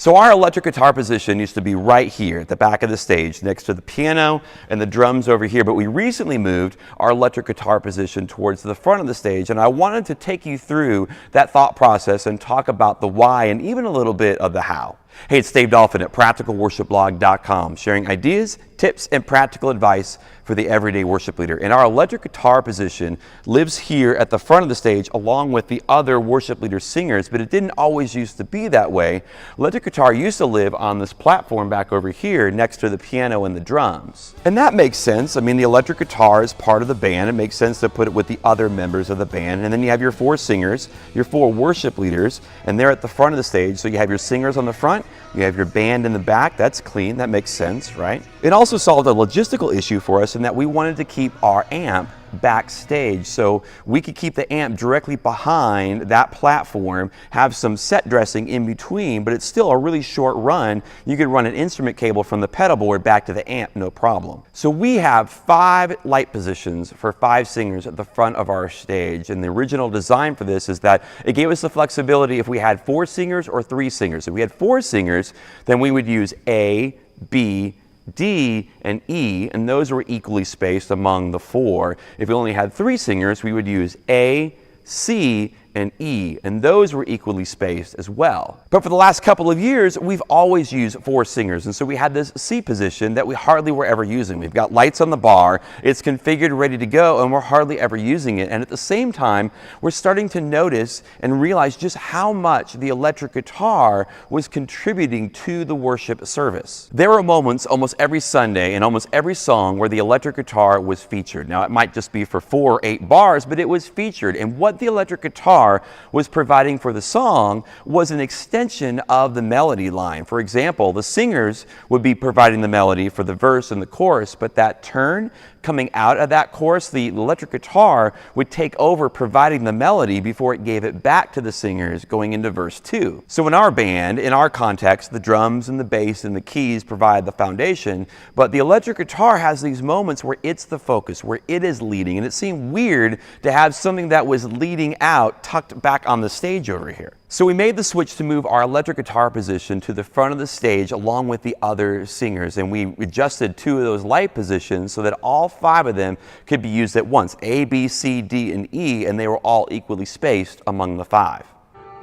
So our electric guitar position used to be right here at the back of the stage next to the piano and the drums over here, but we recently moved our electric guitar position towards the front of the stage, and I wanted to take you through that thought process and talk about the why and even a little bit of the how. Hey, it's Dave Dolphin at practicalworshipblog.com, sharing ideas, tips, and practical advice for the everyday worship leader. And our electric guitar position lives here at the front of the stage along with the other worship leader singers, but it didn't always used to be that way. Electric guitar used to live on this platform back over here next to the piano and the drums. And that makes sense. I mean, the electric guitar is part of the band. It makes sense to put it with the other members of the band. And then you have your four singers, your four worship leaders, and they're at the front of the stage. So you have your singers on the front, you have your band in the back. That's clean. That makes sense, right? It also solved a logistical issue for us in that we wanted to keep our amp backstage so we could keep the amp directly behind that platform, have some set dressing in between, but it's still a really short run. You could run an instrument cable from the pedal board back to the amp, no problem. So we have 5 light positions for 5 singers at the front of our stage, and the original design for this is that it gave us the flexibility if we had 4 singers or 3 singers. If we had 4 singers, then we would use A, B, D, and E, and those were equally spaced among the 4. If we only had 3 singers, we would use A, C, and E, and those were equally spaced as well. But for the last couple of years, we've always used 4 singers, and so we had this C position that we hardly were ever using. We've got lights on the bar, it's configured, ready to go, and we're hardly ever using it. And at the same time, we're starting to notice and realize just how much the electric guitar was contributing to the worship service. There were moments almost every Sunday and almost every song where the electric guitar was featured. Now, it might just be for 4 or 8 bars, but it was featured, and what the electric guitar was providing for the song was an extension of the melody line. For example, the singers would be providing the melody for the verse and the chorus, but that turn coming out of that chorus, the electric guitar would take over providing the melody before it gave it back to the singers going into verse 2. So in our band, in our context, the drums and the bass and the keys provide the foundation, but the electric guitar has these moments where it's the focus, where it is leading, and it seemed weird to have something that was leading out tucked back on the stage over here. So we made the switch to move our electric guitar position to the front of the stage along with the other singers, and we adjusted 2 of those light positions so that all 5 of them could be used at once, A, B, C, D, and E, and they were all equally spaced among the 5.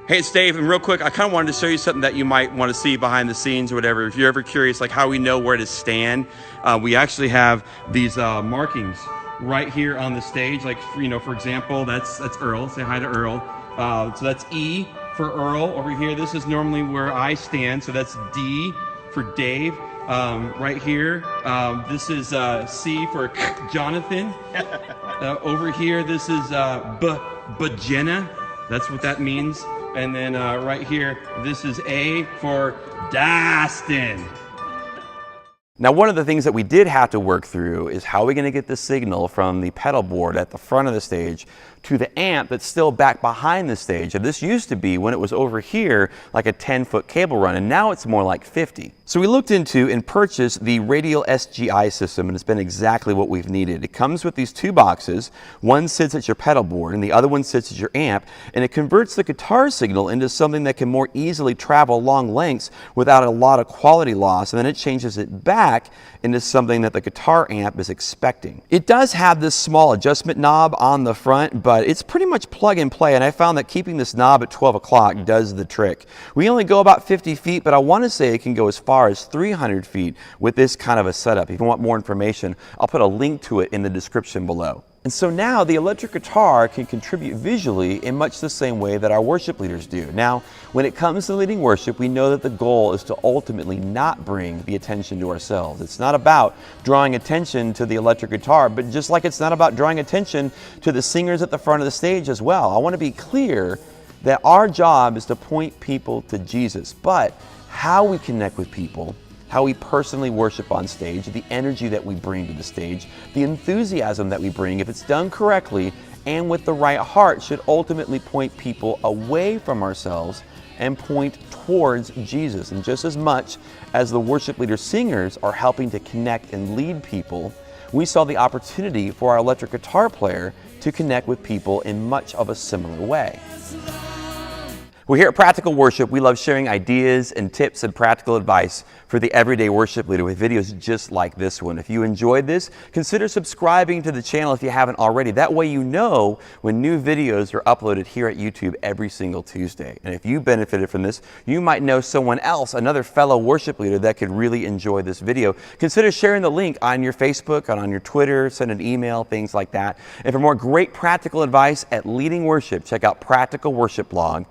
Hey, it's Dave, and real quick, I kind of wanted to show you something that you might want to see behind the scenes or whatever. If you're ever curious, like how we know where to stand, we actually have these markings right here on the stage. Like, you know, for example, that's Earl. Say hi to Earl. So that's E for Earl over here. This is normally where I stand, so that's D for Dave. Right here, this is C for Jonathan. Over here, this is Jenna. That's what that means. And then right here, this is A for Dastin. Now, one of the things that we did have to work through is how are we going to get the signal from the pedal board at the front of the stage to the amp that's still back behind the stage. And this used to be, when it was over here, like a 10-foot cable run, and now it's more like 50. So we looked into and purchased the Radial SGI system, and it's been exactly what we've needed. It comes with these 2 boxes. One sits at your pedal board, and the other one sits at your amp, and it converts the guitar signal into something that can more easily travel long lengths without a lot of quality loss, and then it changes it back into something that the guitar amp is expecting. It does have this small adjustment knob on the front, but it's pretty much plug and play, and I found that keeping this knob at 12 o'clock does the trick. We only go about 50 feet, but I want to say it can go as far as 300 feet with this kind of a setup. If you want more information, I'll put a link to it in the description below. And so now the electric guitar can contribute visually in much the same way that our worship leaders do. Now, when it comes to leading worship, we know that the goal is to ultimately not bring the attention to ourselves. It's not about drawing attention to the electric guitar, but just like it's not about drawing attention to the singers at the front of the stage as well. I want to be clear that our job is to point people to Jesus, but how we connect with people, how we personally worship on stage, the energy that we bring to the stage, the enthusiasm that we bring, if it's done correctly and with the right heart, should ultimately point people away from ourselves and point towards Jesus. And just as much as the worship leader singers are helping to connect and lead people, we saw the opportunity for our electric guitar player to connect with people in much of a similar way. Well, here at Practical Worship, we love sharing ideas and tips and practical advice for the everyday worship leader with videos just like this one. If you enjoyed this, consider subscribing to the channel if you haven't already. That way you know when new videos are uploaded here at YouTube every single Tuesday. And if you benefited from this, you might know someone else, another fellow worship leader that could really enjoy this video. Consider sharing the link on your Facebook, on your Twitter, send an email, things like that. And for more great practical advice at leading worship, check out practicalworshipblog.com.